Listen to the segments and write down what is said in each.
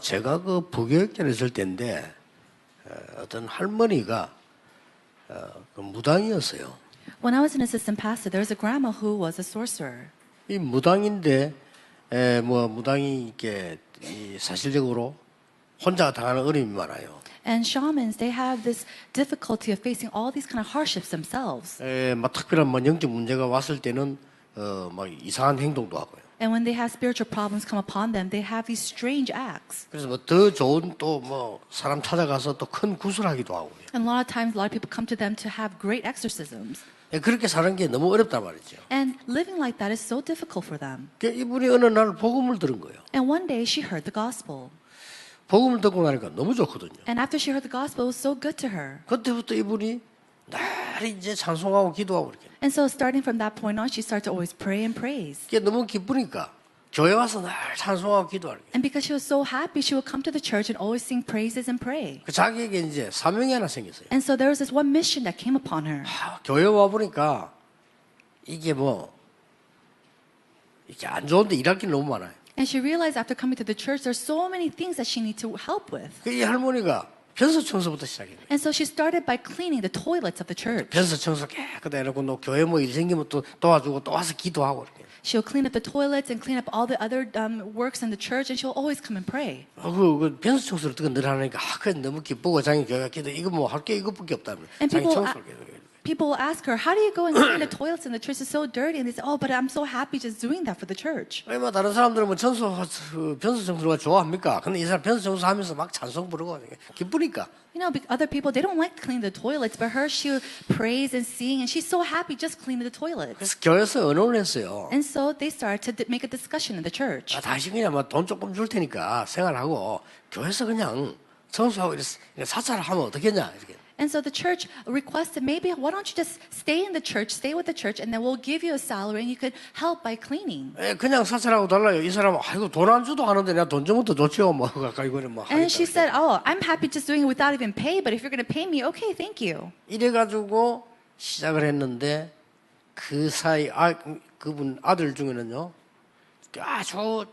제가 그 부교육전에 있을 때인데 어떤 할머니가 그 무당이었어요. When I was an assistant pastor, there was a grandma who was a sorcerer. 이 무당인데 뭐 무당이 이렇게 사실적으로 혼자 당하는 어려움이 많아요. And shamans, they have this difficulty of facing all these kind of hardships themselves. 막 특별한 뭐 영적 문제가 왔을 때는 막 이상한 행동도 하고요. And when they have spiritual problems come upon them, they have these strange acts. 그래서 뭐 더 좋은 또 뭐 사람 찾아가서 또 큰 구슬하기도 하고요. And a lot of times, a lot of people come to them to have great exorcisms. 그렇게 사는 게 너무 어렵단 말이죠. And living like that is so difficult for them. 이분이 어느 날 복음을 들은 거예요. And one day, she heard the gospel. 복음을 듣고 나니까 너무 좋거든요. And after she heard the gospel, it was so good to her. 그때부터 이분이 늘 이제 찬송하고 기도하고 이렇게. And so starting from that point on, she started to always pray and praise. 그게 너무 기쁘니까 교회 와서 늘 찬송하고 기도하고. And because she was so happy, she would come to the church and always sing praises and pray. 자기에게 이제 사명이 하나 생겼어요. And so there was this one mission that came upon her. 교회 와 보니까 이게 뭐 이렇게 안 좋은데 일할 게 너무 많아요. And she realized after coming to the church, there's so many things that she needs to help with. 이 할머니가 변소 청소부터 시작했어요. And so she started by cleaning the toilets of the church. 변소 청소 깨끗하게 해놓고 또 교회 뭐 일 생기면 또 도와주고 또 와서 기도하고 이렇게. She'll clean up the toilets and clean up all the other works in the church, and she'll always come and pray. 그 변소 청소를 어떻게 늘 하니까 그래 너무 기쁘고 자기 교회가 기도 이거 뭐 할 게 이것밖에 없다면 And 자기 people 청소를 계속 해요. People will ask her, how do you go and clean the toilets in the church? It's so dirty. And they say, oh, but I'm so happy just doing that for the church. 뭐 다른 사람들은 뭐 변소 청소가 좋아합니까? 근데 이 사람 변소 청소하면서 막 찬송 부르고 기쁘니까. You know, other people, they don't like cleaning the toilets, but her, she'll praise and sing, and she's so happy just cleaning the toilets. 그래서 교회에서 언론을 했어요. And so they started to make a discussion in the church. 다시 그냥 뭐 돈 조금 줄 테니까 생활하고 교회에서 그냥 청소하고 사찰을 하면 어떻겠냐 이렇게. And so the church requested, maybe why don't you just stay in the church, stay with the church, and then we'll give you a salary and you could help by cleaning. 그냥 사찰하고 달라요. 이 사람은 아이고 돈 안 줘도 하는데 내가 돈 주면 더 좋지요. 뭐 가까이 거는 뭐. And she said, oh, I'm happy just doing it without even pay, but if you're going to pay me, okay, thank you. 이래가지고 시작을 했는데 그 사이 그분 아들 중에는요 아주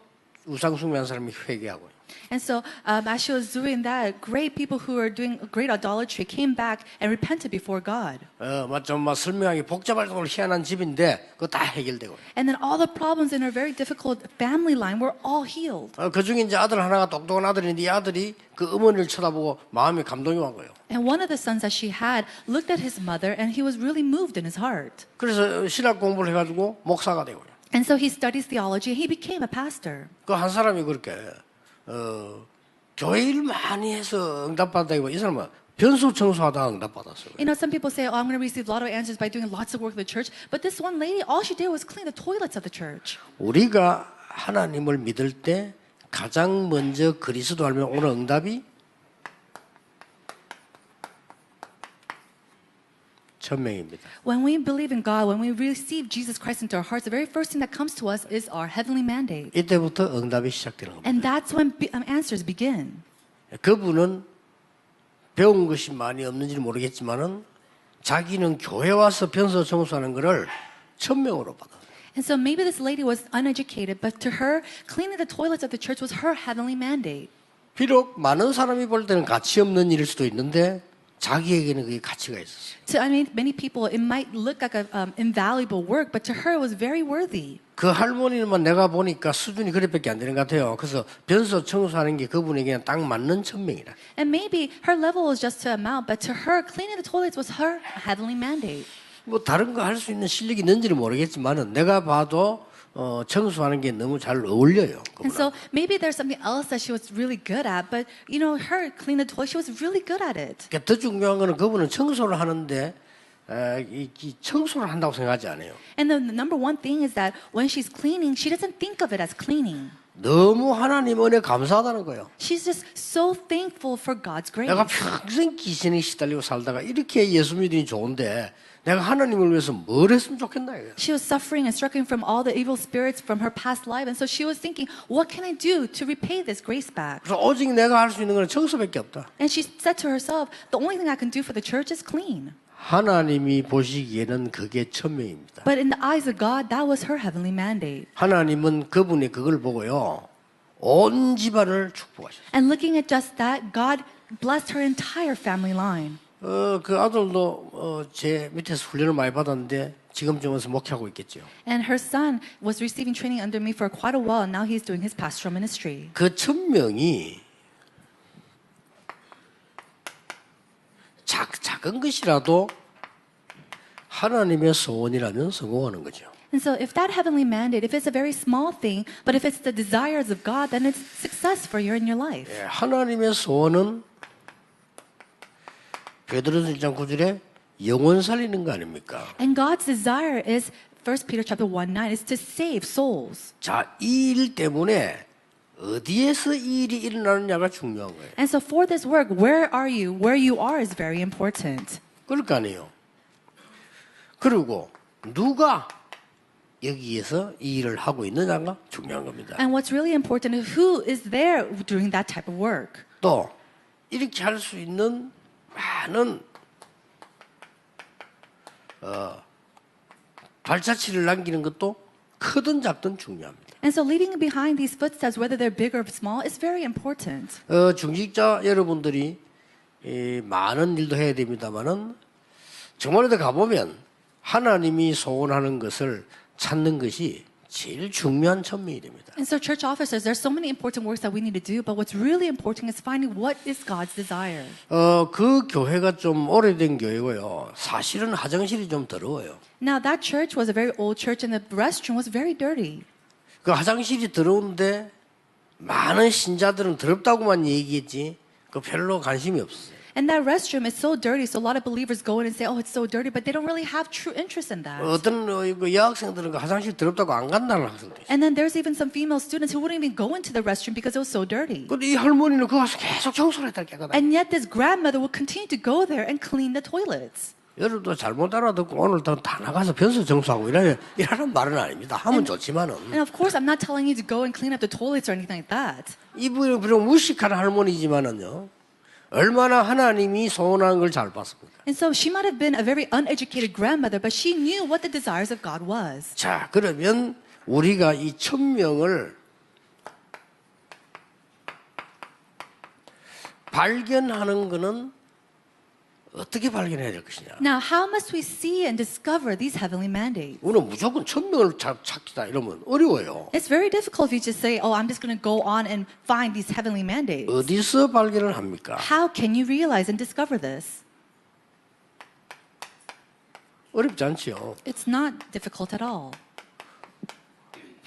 우상숭배한 사람이 회개하고. And so as she was doing that, great people who were doing great idolatry came back and repented before God. 좀 설명하기 복잡할 정도로 희한한 집인데 그거 다 해결되고. And then all the problems in her very difficult family line were all healed. 그 중에 이제 아들 하나가 똑똑한 아들인데 이 아들이 그 어머니를 쳐다보고 마음이 감동이 온 거예요. And one of the sons that she had looked at his mother and he was really moved in his heart. 그래서 신학 공부를 해가지고 목사가 되고요. And so he studies theology and he became a pastor. 그 한 사람이 그렇게 교회 일 많이 해서 응답받다기보다 이 사람은 변소 청소하다가 응답받았어요. You know, some people say, oh, I'm going to receive a lot of answers by doing lots of work in the church. But this one lady, all she did was clean the toilets of the church. 우리가 하나님을 믿을 때 가장 먼저 그리스도 알면 오는 응답이 천명입니다. When we believe in God, when we receive Jesus Christ into our hearts, the very first thing that comes to us is our heavenly mandate. 이때부터 응답이 시작되는 겁니다. And that's when answers begin. 그분은 배운 것이 많이 없는지 모르겠지만은 자기는 교회 와서 변소 청소하는 것을 천명으로 받았어요. And so maybe this lady was uneducated, but to her, cleaning the toilets of the church was her heavenly mandate. 비록 많은 사람이 볼 때는 가치 없는 일일 수도 있는데 자기에게는 그게 가치가 있었어요. To many people, it might look like an invaluable work, but to her, it was very worthy. 그 할머니만 내가 보니까 수준이 그렇게밖에 안 되는 것 같아요. 그래서 변소 청소하는 게 그분에게는 딱 맞는 천명이라. And maybe her level was just to amount, but to her, cleaning the toilets was her heavenly mandate. 뭐 다른 거 할 수 있는 실력이 있는지는 모르겠지만은 내가 봐도 청소하는 게 너무 잘 어울려요. And so maybe there's something else that she was really good at, but you know, her clean the toilet, she was really good at it. 더 중요한 거는 그분은 청소를 하는데 이 청소를 한다고 생각하지 않아요. And the number one thing is that when she's cleaning, she doesn't think of it as cleaning. 너무 하나님 은혜 감사하다는 거예요. She's just so thankful for God's grace. 내가 평생 귀신에 시달리고 살다가 이렇게 예수 믿으니 좋은데 내가 하나님을 위해서 뭘 했으면 좋겠나 이거예요. She was suffering and struggling from all the evil spirits from her past life, and so she was thinking, what can I do to repay this grace back? 그래서 오직 내가 할 수 있는 건 청소밖에 없다. And she said to herself, the only thing I can do for the church is clean. 하나님이 보시기에는 그게 천명입니다. But in the eyes of God, that was her heavenly mandate. 하나님은 그분이 그걸 보고요. 온 집안을 축복하셨어요. And looking at just that, God blessed her entire family line. 그 아들도 제 밑에서 훈련을 많이 받았는데 지금쯤 와서 목회하고 있겠죠. And her son was receiving training under me for quite a while, and now he's doing his pastoral ministry. 그 1,000명이 작은 것이라도 하나님의 소원이라면 성공하는 거죠. And so if that heavenly mandate, if it's a very small thing, but if it's the desires of God, then it's success for you in your life. 예, 하나님의 소원은 베드로서 1장 9절에 영혼 살리는 거 아닙니까? And God's desire is, 1 Peter chapter 1:9, is to save souls. 자, 이 일 때문에 어디에서 이 일이 일어나느냐가 중요한 거예요. And so for this work, where are you? Where you are is very important. 그럴 거 아니에요. 그리고 누가 여기에서 이 일을 하고 있느냐가 중요한 겁니다. And what's really important is who is there doing that type of work. 또 이렇게 할 수 있는 많은 발자취를 남기는 것도 크든 작든 중요합니다. And so leading behind these footsteps, whether they're big or small, is very important. 중직자 여러분들이 많은 일도 해야 됩니다만은 정말로 가보면 하나님이 소원하는 것을 찾는 것이 제일 중요한 천명이 됩니다. And so church officers, there's so many important works that we need to do, but what's really important is finding what is God's desire. 그 교회가 좀 오래된 교회고요. 사실은 화장실이 좀 더러워요. Now that church was a very old church and the restroom was very dirty. 그 화장실이 더러운데 많은 신자들은 더럽다고만 얘기했지 그 별로 관심이 없어요. And that restroom is so dirty, so a lot of believers go in and say, oh, it's so dirty, but they don't really have true interest in that. 어떤 그 여학생들은 그 화장실 더럽다고 안 간다는 학생도 있어요. And then there's even some female students who wouldn't even go into the restroom because it was so dirty. 근데 이 할머니는 그 가서 계속 청소를 했다 깨끗하게. And yet this grandmother would continue to go there and clean the toilets. 여러분도 잘못 알아듣고 오늘 다 나가서 변소 청소하고 이라는 말은 아닙니다. 하면 좋지만은 And of course, I'm not telling you to go and clean up the toilets or anything like that. 이분은 비록 무식한 할머니지만은요. 얼마나 하나님이 소원하는 걸 잘 봤습니까? And so she might have been a very uneducated grandmother, but she knew what the desires of God was. 자, 그러면 우리가 이 1,000명을 발견하는 것은 어떻게 발견해야 될 것이냐? Now, how must we see and discover these heavenly mandates? 우리는 무조건 1,000명을 찾기다 이러면 어려워요. It's very difficult if you just say, oh, I'm just going to go on and find these heavenly mandates. 어디서 발견을 합니까? How can you realize and discover this? 어렵지 않지요. It's not difficult at all.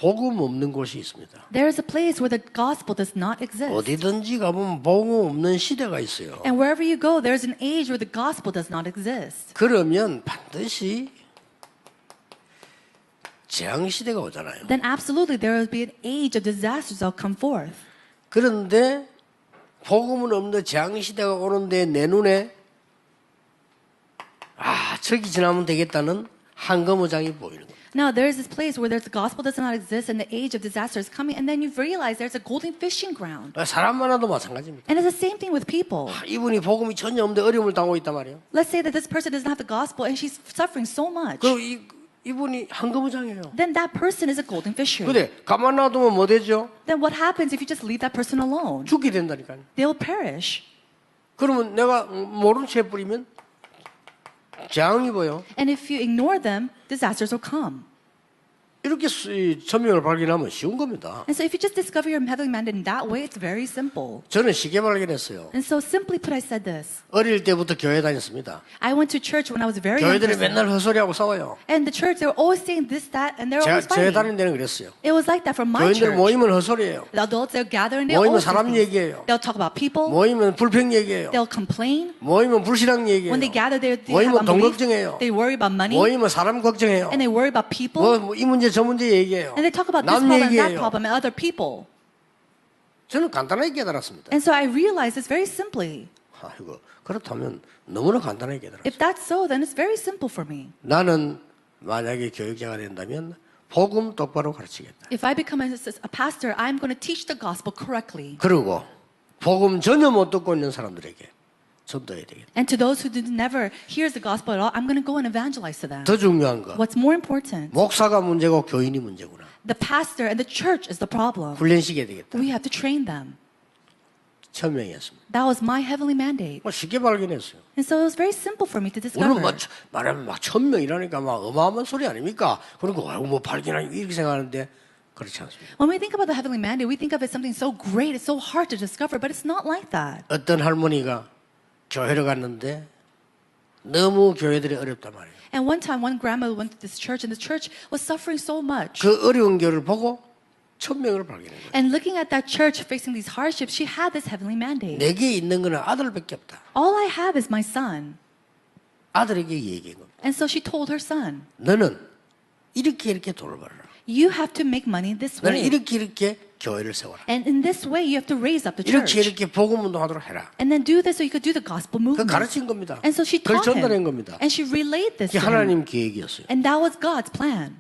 복음 없는 곳이 있습니다. There is a place where the gospel does not exist. 어디든지 가보면 복음 없는 시대가 있어요. And wherever you go, there's an age where the gospel does not exist. 그러면 반드시 재앙 시대가 오잖아요. Then absolutely there will be an age of disasters that will come forth. 그런데 복음은 없는 재앙 시대가 오는데 내 눈에 저기 지나면 되겠다는 한거무장이 보이는 거예요. Now there is this place where the gospel does not exist and the age of disaster is coming, and then you realize there's a golden fishing ground. 사람 많아도 마찬가지입니다. And it's the same thing with people. 이분이 복음이 전혀 없는데 어려움을 당하고 있단 말이에요. Let's say that this person doesn't have the gospel and she's suffering so much. 그리고 이분이 한거무장이에요. Then that person is a golden fisher. 근데 가만 놔두면 뭐 되죠? Then what happens if you just leave that person alone? 죽게 된다니까요. They'll perish. 그러면 내가 모른 채 뿌리면 재앙이 보여. And if you ignore them, disasters will come. 이렇게 천명을 발견하면 쉬운 겁니다. And so if you just discover your heavenly mandate in that way, it's very simple. 저는 쉽게 발견했어요. And so simply put, I said this. 어릴 때부터 교회 다녔습니다. I went to church when I was a very young 교회들이 person. 맨날 헛소리하고 싸워요. And the church, they were always saying this, that, and they were 제가 always fighting. 다닌 데는 그랬어요. It was like that from my 교인들 church. 모이면 헛소리예요. The adults, they'll gather and they'll 모이면 always 사람 say things. 얘기해요. They'll talk about people. 모이면 불평 얘기해요. They'll complain. 모이면 불신앙 얘기해요. When they gather, they have 모이면 돈 unbelief. 걱정해요. They worry about money. 모이면 사람 걱정해요. And they worry about people. 이 문제 저 문제 얘기해요. And they talk about this 남 problem, that 얘기해요. problem, and other people. 저는 간단하게 깨달았습니다. And so I realized this very simply. 아이고, 그렇다면 너무나 간단하게 깨달았어요. If that's so, then it's very simple for me. 나는 만약에 교육자가 된다면 복음 똑바로 가르치겠다. If I become a pastor, I'm going to teach the gospel correctly. 그리고 복음 전혀 못 듣고 있는 사람들에게 전도해야 되겠다. And to those who never hears the gospel at all, I'm going to go and evangelize to them. 더 중요한 거, What's more important? 목사가 문제고 교인이 문제구나. The pastor and the church is the problem. 훈련시켜야 되겠다. We have to train them. 천명이었습니다. That was my heavenly mandate. 뭐 쉽게 발견했어요. And so it was very simple for me to 우리는 discover. 말하면 막 1000명이라니까 막 어마어마한 소리 아닙니까? 그러니까 뭐 발견하니 이렇게 생각하는데 그렇지 않습니다. When we think about the heavenly mandate, we think of it something so great, it's so hard to discover, but it's not like that. 어떤 할머니가 교회를 갔는데 너무 교회들이 어렵단 말이에요. And one time, one grandma went to this church, and the church was suffering so much. 그 어려운 교회를 보고 1000명을 발견한 거예요. And looking at that church facing these hardships, she had this heavenly mandate. 내게 있는 거는 아들밖에 없다. All I have is my son. 아들에게 얘기한 겁니다. And so she told her son, 너는 이렇게 돈을 벌어라. you have to make money this 너는 way. 이렇게 교회를 세워라. And in this way, you have to raise up the 이렇게 church. 복음 운동하도록 해라. And then do this so you could do the gospel 그 movement. 가르친 겁니다. And so she 그걸 taught 전달한 him. 겁니다. And she relayed this 이게 to him. 하나님 계획이었어요. And that was God's plan.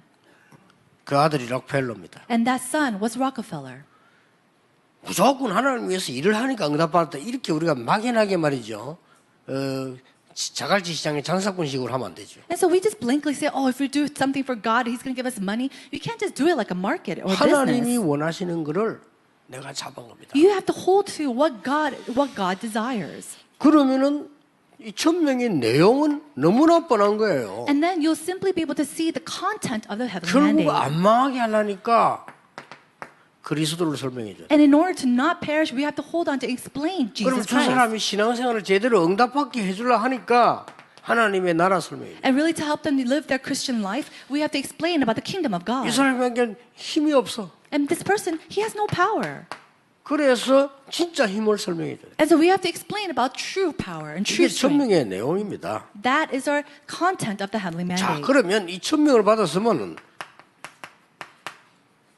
그 아들이 록펠러입니다. And that son was Rockefeller. 무조건 하나님 위해서 일을 하니까 응답받았다. 이렇게 우리가 막연하게 말이죠. 자갈치 시장의 장사꾼식으로 하면 안 되죠. And so we just blankly say, oh, if we do something for God, He's going to give us money. You can't just do it like a market or 하나님이 business. 원하시는 거를 내가 잡은 겁니다. You have to hold to what God desires. 그러면은 이 1000명의 내용은 너무나 뻔한 거예요. And then you'll simply be able to see the content of the heavenly 결국 mandate. 안 망하게 하려니까 그리스도를 설명해 줘요. And in order to not perish, we have to hold on to explain 그럼 Jesus 저 Christ. 사람이 신앙생활을 제대로 응답받게 해주려 하니까 하나님의 나라 설명해 줘요. And really to help them live their Christian life, we have to explain about the kingdom of God. 이 사람에겐 힘이 없어. And this person, he has no power. 그래서 진짜 힘을 설명해 줘요. And so we have to explain about true power and 이게 true strength. 천명의 내용입니다. That is our content of the heavenly 자, mandate. 그러면 이 1000명을 받았으면은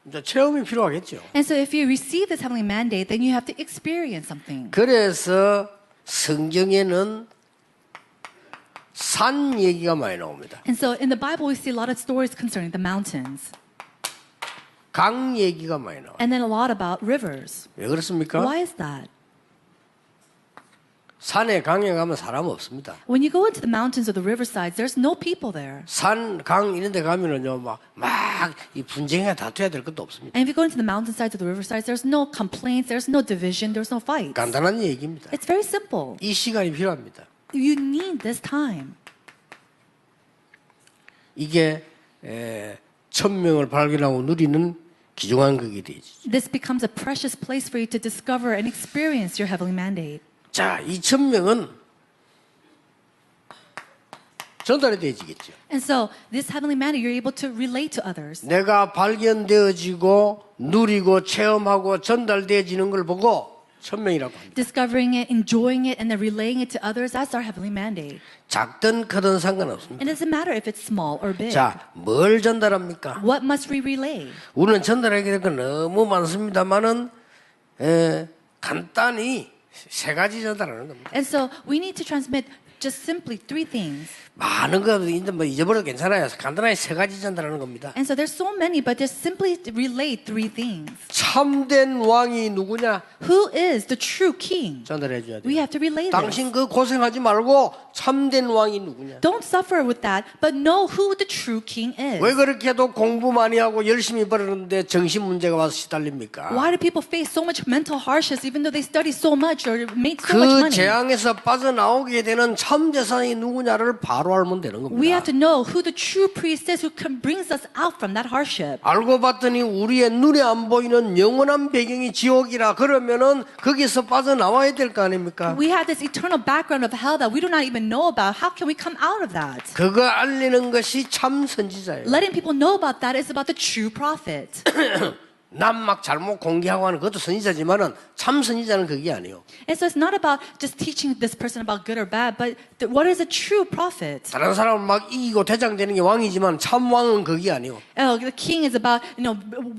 이제 체험이 필요하겠죠. And so if you receive this heavenly mandate, then you have to experience something. 그래서 성경에는 산 얘기가 많이 나옵니다. And so in the Bible, we see a lot of stories concerning the mountains. 강 얘기가 많이 나와요. And then a lot about rivers. 왜 그렇습니까? Why is that? 산에 강에 가면 사람 없습니다. When you go into the mountains or the riversides, there's no people there. 산, 강 이런 데 가면은요, 막 이 분쟁이나 다투어야 될 것도 없습니다. And if you go into the mountainsides or the riversides, there's no complaints, there's no division, there's no fights. 간단한 얘기입니다. It's very simple. 이 시간이 필요합니다. You need this time. 이게 1000명을 발견하고 누리는 귀중한 그게 되지. This becomes a precious place for you to discover and experience your heavenly mandate. 자, 2000명은 전달이 되어지겠죠. And so, this heavenly mandate, you're able to relate to others. 내가 발견되어지고 누리고 체험하고 전달되어지는 걸 보고 1000명이라고 합니다. Discovering it, enjoying it, and then relaying it to others, that's our heavenly mandate. 작든 크든 상관없습니다. It doesn't matter if it's small or big. 자, 뭘 전달합니까? What must we relay? 우리는 전달하게 될 건 너무 많습니다만은 간단히 세 가지 전달하는 겁니다. And so, we need to transmit just simply three things. 많은 거 이제 뭐 잊어버려도 괜찮아요. 간단하게 세 가지 전달하는 겁니다. And so, there's so many, but just simply relay three things. 참된 왕이 누구냐? Who is the true king? 전달해 줘야 We 돼요. have to relay this. 당신 그 고생하지 말고 참된 왕이 누구냐? Don't suffer with that, but know who the true king is. 왜 그렇게 해도 공부 많이 하고 열심히 벌었는데 정신 문제가 와서 시달립니까? Why do people face so much mental hardships even though they study so much or made so much 그 money? 재앙에서 빠져나오게 되는 참 재산이 누구냐를 바로 알면 되는 겁니다. We have to know who the true priest is who brings us out from that hardship. 알고 봤더니 우리의 눈에 안 보이는 영원한 배경이 지옥이라 그러면은 거기서 빠져나와야 될 거 아닙니까? We have this eternal background of hell that we do not even know about. How can we come out of that? 그거 알리는 것이 참 선지자예요. Letting people know about that is about the true prophet. 남 막 잘못 공개하고 하는 그것도 선지자지만은 참 선지자는 그게 아니에요. And so it's not about just teaching this person about good or bad, but what is a true prophet? 다른 사람을 막 이기고 대장되는 게 왕이지만 참 왕은 그게 아니에요. Oh, the king is about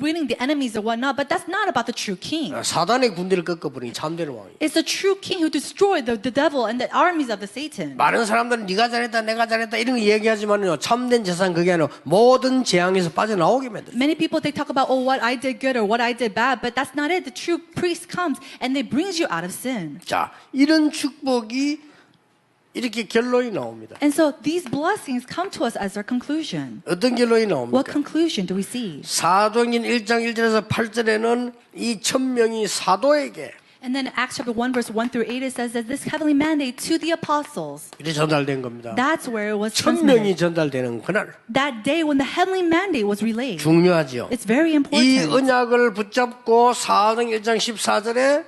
winning the enemies or whatnot, but that's not about the true king. 사단의 군대를 꺾어버린 참되는 왕이에요. It's the true king who destroyed the devil and the armies of the Satan. 많은 사람들은 네가 잘했다 내가 잘했다 이런 거 얘기하지만요 참된 재산 그게 아니라 모든 재앙에서 빠져나오게 만들어요. Many people they talk about what I did good or what I did bad, but that's not it. The true priest comes and they brings you out of sin. 자, 이런 축복이 이렇게 결론이 나옵니다. And so these blessings come to us as our conclusion. 어떤 결론이 What 나옵니까? conclusion do we see? 사도행전 1장 1절에서 8절에는 이 1000명이 사도에게 And then Acts chapter 1 verse 1 through 8 it says that this heavenly mandate to the apostles. 이렇게 전달된 겁니다. That's where it was 1000명이 transmitted. 전달되는 그날 That day when the heavenly mandate was relayed. 중요하지요. It's very 이 important. 언약을 붙잡고 사도행 1장 14절에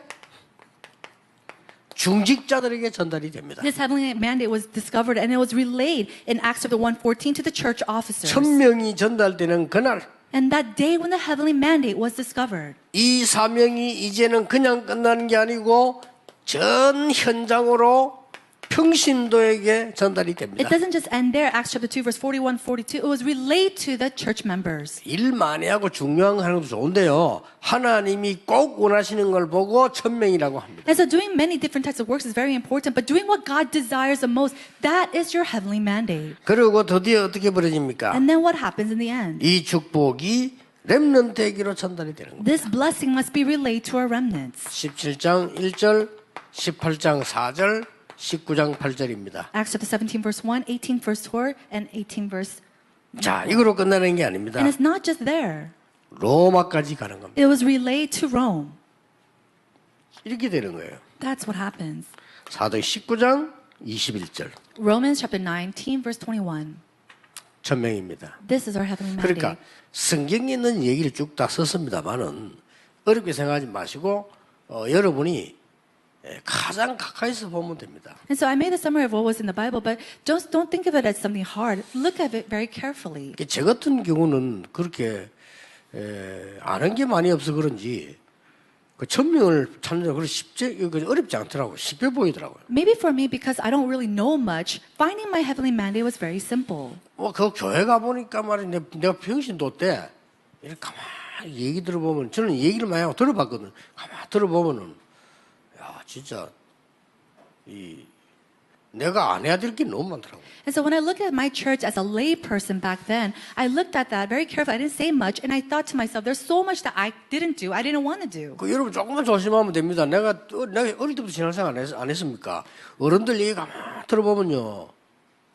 중직자들에게 전달이 됩니다. This heavenly mandate was discovered and it was relayed in Acts chapter 1:14 to the church officers. 1000명이 전달되는 그날 And that day when the heavenly mandate was discovered. 이 사명이 이제는 그냥 끝나는 게 아니고 전 현장으로 평신도에게 전달이 It 됩니다. doesn't just end there. Acts chapter 2 verse 41, 42. It was relayed to the church members. 일 많이 하고 중요한 거 하는 것도 좋은데요. 하나님이 꼭 원하시는 걸 보고 1000명이라고 합니다. And so doing many different types of works is very important, but doing what God desires the most, that is your heavenly mandate. 그리고 드디어 어떻게 벌어집니까? And then what happens in the end? 이 축복이 렘넌트에게로 전달이 되는 겁니다. This blessing must be relayed to our remnants. 17장 1절, 18장 4절, 19장 8절입니다. Acts chapter 17 verse 1, 18 verse 4, and 18 verse. 자, 이거로 끝나는 게 아닙니다. And it's not just there. 로마까지 가는 겁니다. It was relayed to Rome. 이렇게 되는 거예요. That's what happens. 사도행 19장 21절. Romans chapter 19 verse 21. 1000명입니다. This is our heavenly mandate. 그러니까 성경에 있는 얘기를 쭉 다 썼습니다만은 어렵게 생각하지 마시고 여러분이 가장 가까이서 보면 됩니다. And so I made a summary of what was in the Bible, but don't think of it as something hard. Look at it very carefully. 제 같은 경우는 그렇게 아는 게 많이 없어 그런지 그 1000명을 찾는 거 쉽지 어렵지 않더라고요. 쉽게 보이더라고요. Maybe for me, because I don't really know much, finding my heavenly mandate was very simple. 그 교회 가 보니까 말이야 내가 평신도 때 이렇게 가만히 얘기 들어보면 저는 얘기를 많이 하고 들어봤거든. 가만히 들어보면은 야 진짜 내가 안 해야 될 게 너무 많더라고요. And so when I look at my church as a lay person back then, I looked at that very carefully. I didn't say much, and I thought to myself, there's so much that I didn't do, I didn't want to do. 여러분 조금만 조심하면 됩니다. 내가 어릴 때부터 신앙생활 안 했습니까? 어른들 얘기 가만히 들어보면요.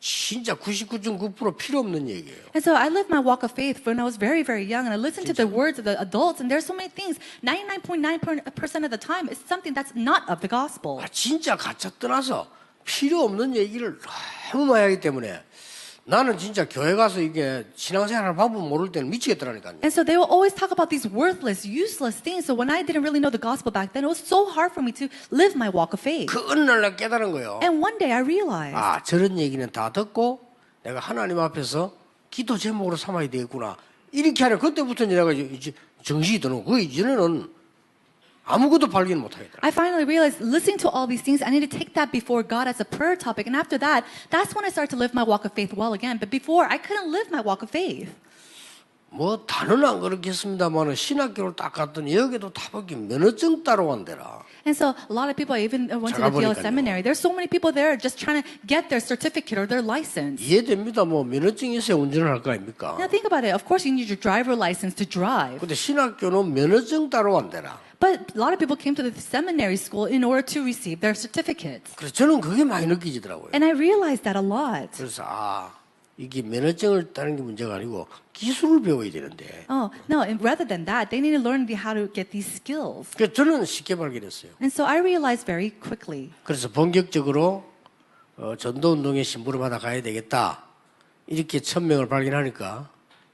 진짜 99.9% 필요 없는 얘기예요. And so I lived my walk of faith when I was very, very young, and I listened to the words of the adults, and there's so many things. 99.9% of the time, it's something that's not of the gospel. 진짜 가짜 떠나서 필요 없는 얘기를 너무 많이 하기 때문에 나는 진짜 교회 가서 이게 신앙생활 방법 모를 때는 미치겠더라니까요. And so they will always talk about these worthless, useless things. So when I didn't really know the gospel back then, it was so hard for me to live my walk of faith. 그 어느 날 나 깨달은 거예요. And one day I realized, 저런 얘기는 다 듣고 내가 하나님 앞에서 기도 제목으로 삼아야 되겠구나. 이렇게 하는 그때부터 내가 이제 정신이 드는 그 이전에는 아무것도 발견 못 하겠더라. I finally realized listening to all these things, I need to take that before God as a prayer topic. And after that, that's when I started to live my walk of faith well again. But before, I couldn't live my walk of faith. 뭐 다는 안 그렇겠습니다만은 신학교를 딱 갔더니 여기도 다보기 면허증 따러 간대라. And so a lot of people, I even went to the 제가 DL 보니까요. seminary. There's so many people there just trying to get their certificate or their license. 이해됩니다. 뭐 면허증이 있어야 운전을 할 거 아닙니까? Now think about it. Of course, you need your driver license to drive. 근데 신학교는 면허증 따러 간대라. But a lot of people came to the seminary school in order to receive their certificates. 그래서 저는 그게 많이 느껴지더라고요. And I realized that a lot. 그래서 이게 면허증을 따는 게 문제가 아니고 기술을 배워야 되는데. Oh, no, and rather than that, they need to learn how to get these skills. 그래서 저는 쉽게 발견했어요. And so I realized very quickly. 그래서 본격적으로 전도운동에 심부름 하다 가야 되겠다. 이렇게 1000명을 발견하니까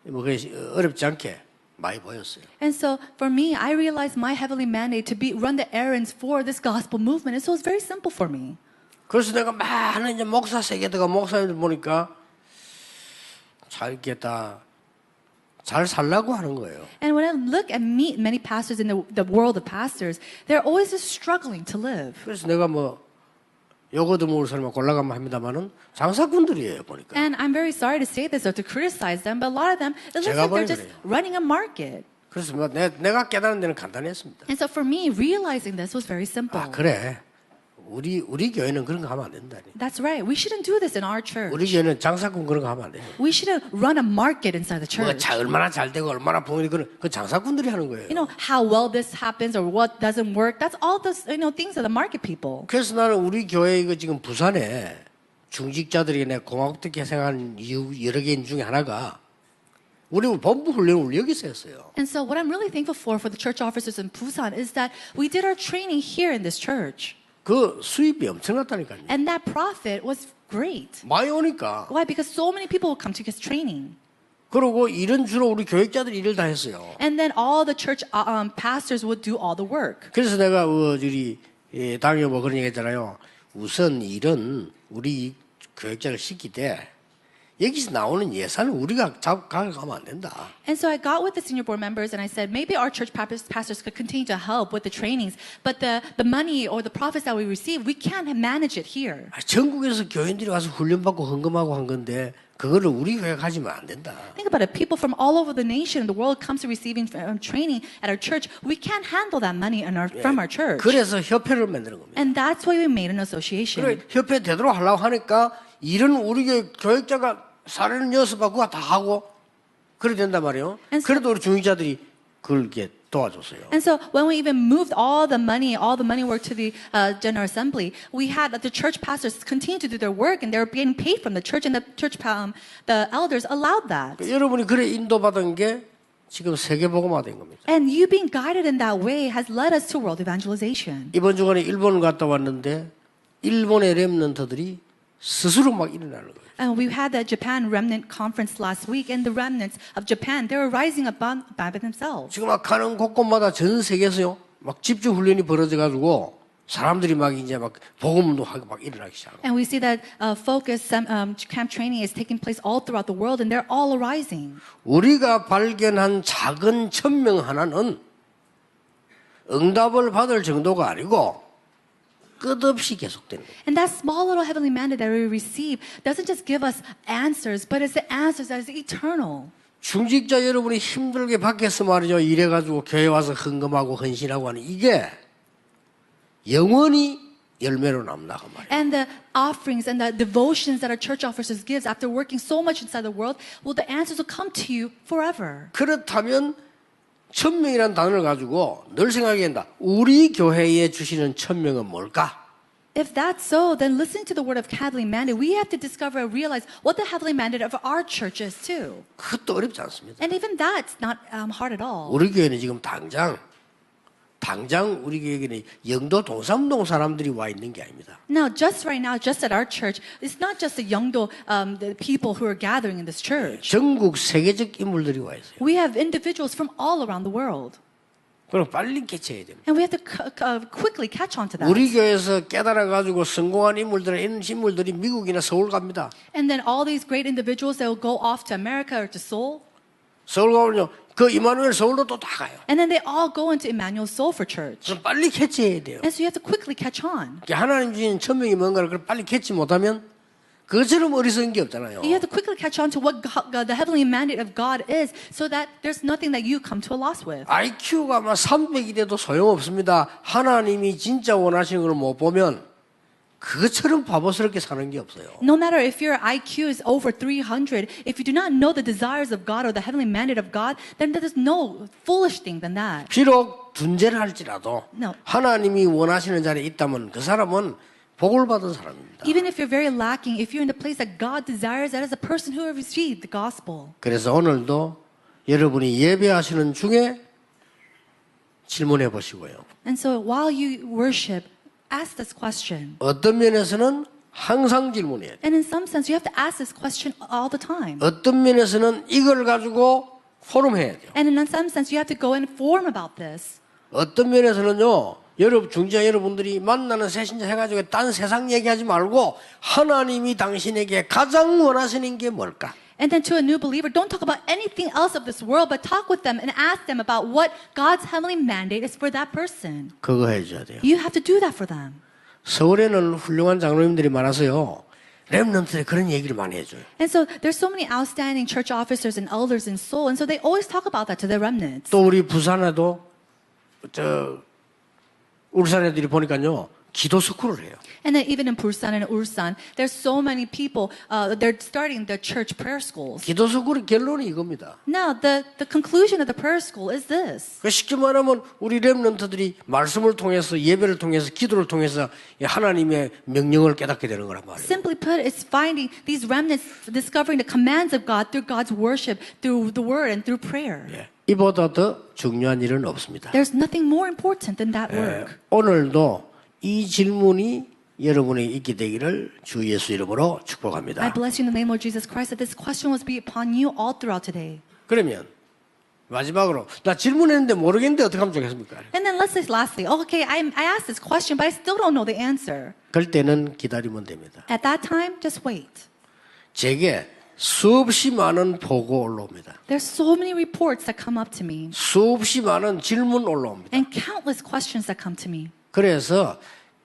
뭐 그게 어렵지 않게 많이 보였어요. And so for me, I realized my heavenly mandate to run the errands for this gospel movement. And so it's very simple for me. 그래서 내가 많은 이제 목사 세계대가 목사님들 보니까 잘 이렇게 다 잘 살라고 하는 거예요. And when I look and meet many pastors in the world of pastors, they're always just struggling to live. 그래서 내가 뭐 요거도 모를 사람만 골라가면 합니다만은 장사꾼들이에요 보니까. And I'm very sorry to say this or to criticize them, but a lot of them, it looks 제가 like they're just 그래요. running a market. 그래서 뭐 내가 깨달은 데는 간단했습니다. And so for me, realizing this was very simple. 그래. 우리 교회는 그런 거 하면 안 된다. That's right. We shouldn't do this in our church. 우리 교회는 장사꾼 그런 거 하면 안 돼. We shouldn't run a market inside the 뭐가 church. 얼마나 잘 되고 얼마나 봉이 그 장사꾼들이 하는 거예요. You know, how well this happens or what doesn't work. That's all those, things of the market people. 그래서 나는 우리 교회 이거 지금 부산에 중직자들에게 내가 고맙게 생각하는 이유 여러 개인 중에 하나가 우리 본부 훈련을 우리 여기서 했어요. And so what I'm really thankful for the church officers in Busan is that we did our training here in this church. 그 수입이 엄청났다니까요. And that profit was great. 많이 오니까. Why? Because so many people would come to get training. 그리고 일은 주로 우리 교육자들이 일을 다 했어요. And then all the church pastors would do all the work. 그래서 내가 우리 당에 뭐 그런 얘기 했잖아요. 우선 일은 우리 교육자를 시키되 여기서 나오는 예산은 우리가 가져가면 안 된다. And so I got with the senior board members and I said, maybe our church pastors could continue to help with the trainings, but the money or the profits that we receive, we can't manage it here. 전국에서 교인들이 와서 훈련받고 헌금하고 한 건데 그거를 우리 교회가 가지면 안 된다. Think about it. People from all over the nation and the world comes to receiving training at our church. We can't handle that money from our church. 그래서 협회를 만드는 겁니다. And that's why we made an association. 그래 협회 되도록 하려고 하니까 일은 우리 교육자가 사례는 연습하고 다 하고 그래 된단 말이에요. 그래도 우리 중직자들이 그걸 이렇게 도와줬어요. And so when we even moved all the money work to the General Assembly, we had the church pastors continue to do their work and they were getting paid from the church and the elders allowed that. 여러분이 그래 인도받은 게 지금 세계복음화 된 겁니다. And you being guided in that way has led us to world evangelization. 이번 주간에 일본을 갔다 왔는데 일본의 렘넌트들이 스스로 막 일어나는 거예요. And we had the Japan Remnant Conference last week, and the remnants of Japan, they were rising up by themselves. 지금 막 가는 곳곳마다 전 세계에서요, 막 집중 훈련이 벌어져가지고 사람들이 막 이제 막 복음도 하고 막 일어나기 시작하고. And we see that focus camp training is taking place all throughout the world, and they're all arising. 우리가 발견한 작은 천명 하나는 응답을 받을 정도가 아니고 끝없이 계속되는 거예요. And that small little heavenly mandate that we receive doesn't just give us answers, but it's the answers that is eternal. 중직자 여러분이 힘들게 밖에서 말이죠. 일해가지고 교회 와서 헌금하고 헌신하고 하는 이게 영원히 열매로 남나가 말이에요. And the offerings and the devotions that our church officers gives after working so much inside the world, well, the answers will come to you forever. 그렇다면 천명이라는 단어를 가지고 늘 생각해야 한다. 우리 교회에 주시는 천명은 뭘까? If that's so, then listening to the word of heavenly mandate, we have to discover and realize what the heavenly mandate of our church is too. 그것도 어렵지 않습니다. And even that's not hard at all. 우리 교회는 지금 당장 우리 교회에는 영도 동삼동 사람들이 와 있는 게 아닙니다. Now, just right now, just at our church, it's not just the Yeongdo the people who are gathering in this church. 전국 세계적 인물들이 와 있어요. We have individuals from all around the world. 그럼 빨리 캐치해야 됩니다. And we have to quickly catch on to that. 우리 교회에서 깨달아가지고 성공한 이런 인물들이 미국이나 서울 갑니다. And then all these great individuals that will go off to America or to Seoul. 서울 가면요. 그 이마누엘 서울로 또 다 가요. And then they all go into Emmanuel Soul for church. 그럼 빨리 캐치해야 돼요. And so you have to quickly catch on. 하나님 주신 천명이 뭔가를 빨리 캐치 못하면 그것처럼 어리석은 게 없잖아요. You have to quickly catch on to what the heavenly mandate of God is so that there's nothing that you come to a loss with. IQ가 막 300이 돼도 소용없습니다. 하나님이 진짜 원하시는 걸 못 보면 그것처럼 바보스럽게 사는 게 없어요. No matter if your IQ is over 300, if you do not know the desires of God or the heavenly mandate of God, then there is no foolish thing than that. 비록 둔재를 할지라도 No. 하나님이 원하시는 자리에 있다면 그 사람은 복을 받은 사람입니다. Even if you're very lacking, if you're in the place that God desires, that is a person who has received the gospel. 그래서 오늘도 여러분이 예배하시는 중에 질문해 보시고요. And so while you worship, ask this question. 어떤 면에서는 항상 질문해야 돼요. And in some sense, you have to ask this question all the time. 어떤 면에서는 이걸 가지고 포럼해야 돼요. And in some sense, you have to go and inform about this. 어떤 면에서는요. 여러분 중지자 여러분들이 만나는 새신자 해가지고 딴 세상 얘기하지 말고 하나님이 당신에게 가장 원하시는 게 뭘까? And then to a new believer, don't talk about anything else of this world, but talk with them and ask them about what God's heavenly mandate is for that person. 그거 해줘야 돼요. You have to do that for them. 서울에는 훌륭한 장로님들이 많아서요. 렘넌트에 그런 얘기를 많이 해줘요. And so there's so many outstanding church officers and elders in Seoul, and so they always talk about that to their remnants. 또 우리 부산에도 울산 애들이 보니까요. 기도 스쿨을 해요. And then even in Busan and Ulsan, there's so many people, they're starting the church prayer schools. 기도 스쿨의 결론이 이겁니다. Now, the conclusion of the prayer school is this. 그 쉽게 말하면 우리 렘넌트들이 말씀을 통해서 예배를 통해서 기도를 통해서 하나님의 명령을 깨닫게 되는 거란 말이에요. Simply put, it's finding these remnants, discovering the commands of God through God's worship, through the word and through prayer. 예. 이보다 더 중요한 일은 없습니다. There's nothing more important than that work. 오늘도 이 질문이 여러분이 있게 되기를 주 예수 이름으로 I 축복합니다. bless you in the name of Jesus Christ that this question will be upon you all throughout today. 그러면 마지막으로 나 질문했는데 모르겠는데 어떻게 하면 좋겠습니까? And then let's say lastly, okay, I asked this question, but I still don't know the answer. 그럴 때는 기다리면 됩니다. At that time, just wait. 제게 수없이 많은 보고 올라옵니다. There's so many reports that come up to me 수없이 많은 질문 올라옵니다. and countless questions that come to me. 그래서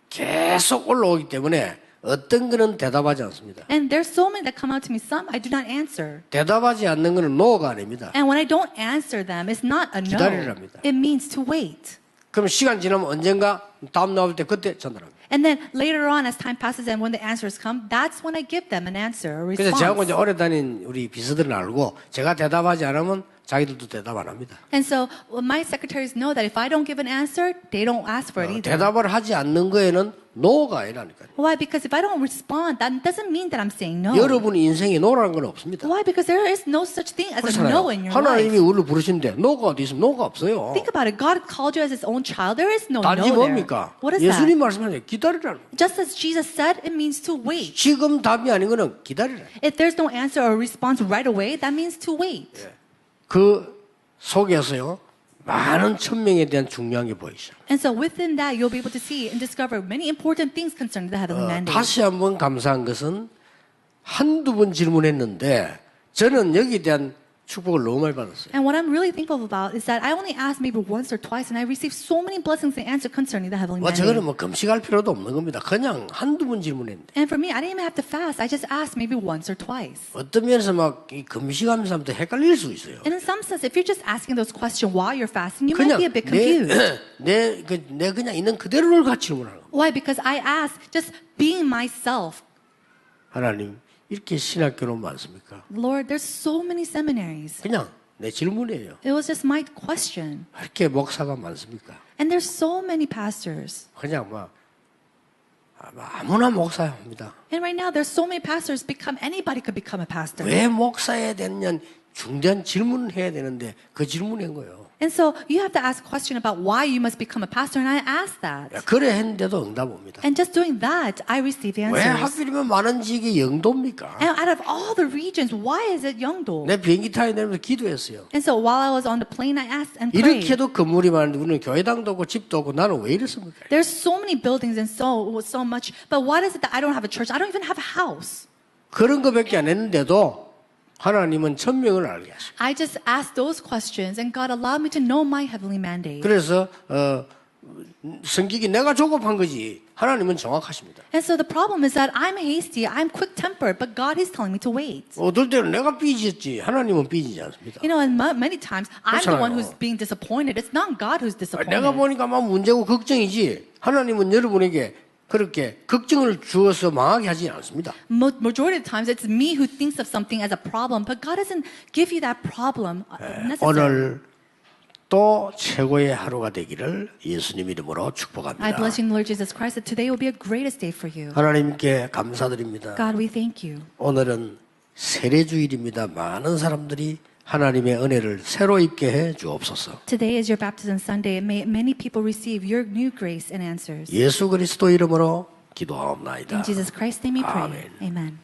계속 올라오기 때문에 어떤 거는 대답하지 않습니다. And there's so many that come out to me. Some I do not answer. 대답하지 않는 거는 no가 아닙니다. And when I don't answer them, it's not a no. 기다리랍니다. It means to wait. 그럼 시간 지나면 언젠가 답 나올 때 그때 전달합니다. And then later on, as time passes and when the answers come, that's when I give them an answer, a 그래서 저하고 response. 이제 오래 다닌 우리 비서들은 알고 제가 대답하지 않으면 자기들도 대답 안 합니다. And so my secretaries know that if I don't give an answer, they don't ask for it either. 대답을 하지 않는 거에는 no가 아니라니까요. Why? Because if I don't respond, that doesn't mean that I'm saying no. 여러분 인생에 no라는 건 없습니다. Why? Because there is no such thing as a 그렇잖아요. no in your 하나님이 life. 우리를 부르시는데 no가 어디 있으면 no가 없어요. Think about it. God called you as His own child. There is no 답이 no there. 뭡니까? What is 예수님 that? 말씀하세요. 기다리라는 거예요. Just as Jesus said, it means to wait. 지금 답이 아닌 거는 기다리라. If there's no answer or response right away, that means to wait. 그 속에서요 많은 천명에 대한 중요한 게 보이죠. And so within that, you'll be able to see and discover many important things concerning the heavenly mandate. 다시 한번 감사한 것은 한두 번 질문했는데 저는 여기에 대한 축복을 너무 많이 받았어요. And what I'm really thankful about is that I only asked maybe once or twice, and I received so many blessings and answers concerning the heavenly 저거는 mandate. 뭐 금식할 필요도 없는 겁니다. 그냥 한두 번 질문했는데 And for me, I didn't even have to fast. I just asked maybe once or twice. 어떤 면에서 막 이 금식하면서 하면 헷갈릴 수 있어요. And in some sense, if you're just asking those questions while you're fasting, you might 그냥 be a bit confused. 내 그냥 있는 그대로를 같이 질문하는 거예요. Why? Because I asked just being myself. 하나님 이렇게 신학교는 많습니까? Lord, there's so many seminaries. 그냥 내 질문이에요. It was just my question. 이렇게 목사가 많습니까? And there's so many pastors. 그냥 아무나 목사야 합니다. And right now, there's so many pastors. Anybody could become a pastor. 왜 목사해야 되느냐 중대한 질문을 해야 되는데 그 질문인 거예요. And so you have to ask a question about why you must become a pastor. And I asked that. 그래 했는데도 응답 옵니다. And just doing that, I received 왜 answers. 하필이면 많은 지역이 영도입니까? And out of all the regions, why is it Yeongdo? 내 비행기 타야 되면서 기도했어요. And so while I was on the plane, I asked and prayed. 이렇게도 건물이 많은데 우리는 교회당도 없고 집도 없고 나는 왜 이랬습니까? There's so many buildings and so much. But what is it that I don't have a church? I don't even have a house. 그런 거밖에 안 했는데도 하나님은 천명을 알게 하시고 I just asked those questions and God allowed me to know my heavenly mandate. 그래서 성격이 내가 조급한 거지 하나님은 정확하십니다. And so the problem is that I'm hasty, I'm quick-tempered, but God is telling me to wait. 어떨 때는 내가 삐졌지 하나님은 삐지지 않습니다. You know, and many times I'm the one 그렇잖아요. who's being disappointed. It's not God who's disappointed. 내가 보니까 막 문제고 걱정이지 하나님은 여러분에게 그렇게 걱정을 주어서 망하게 하지 않습니다. Majority of the times it's me who thinks of something as a problem, but God doesn't give you that problem necessarily. 오늘 또 최고의 하루가 되기를 예수님 이름으로 축복합니다. I bless you in the Lord Jesus Christ that today will be a greatest day for you. 하나님께 감사드립니다. God, we thank you. 오늘은 세례주일입니다. 많은 사람들이 하나님의 은혜를 새로 입게 해 주옵소서. Today is your baptism Sunday. May many people receive your new grace and answers. 예수 그리스도 이름으로 기도하옵나이다. In Jesus Christ's name we pray. 아멘. Amen.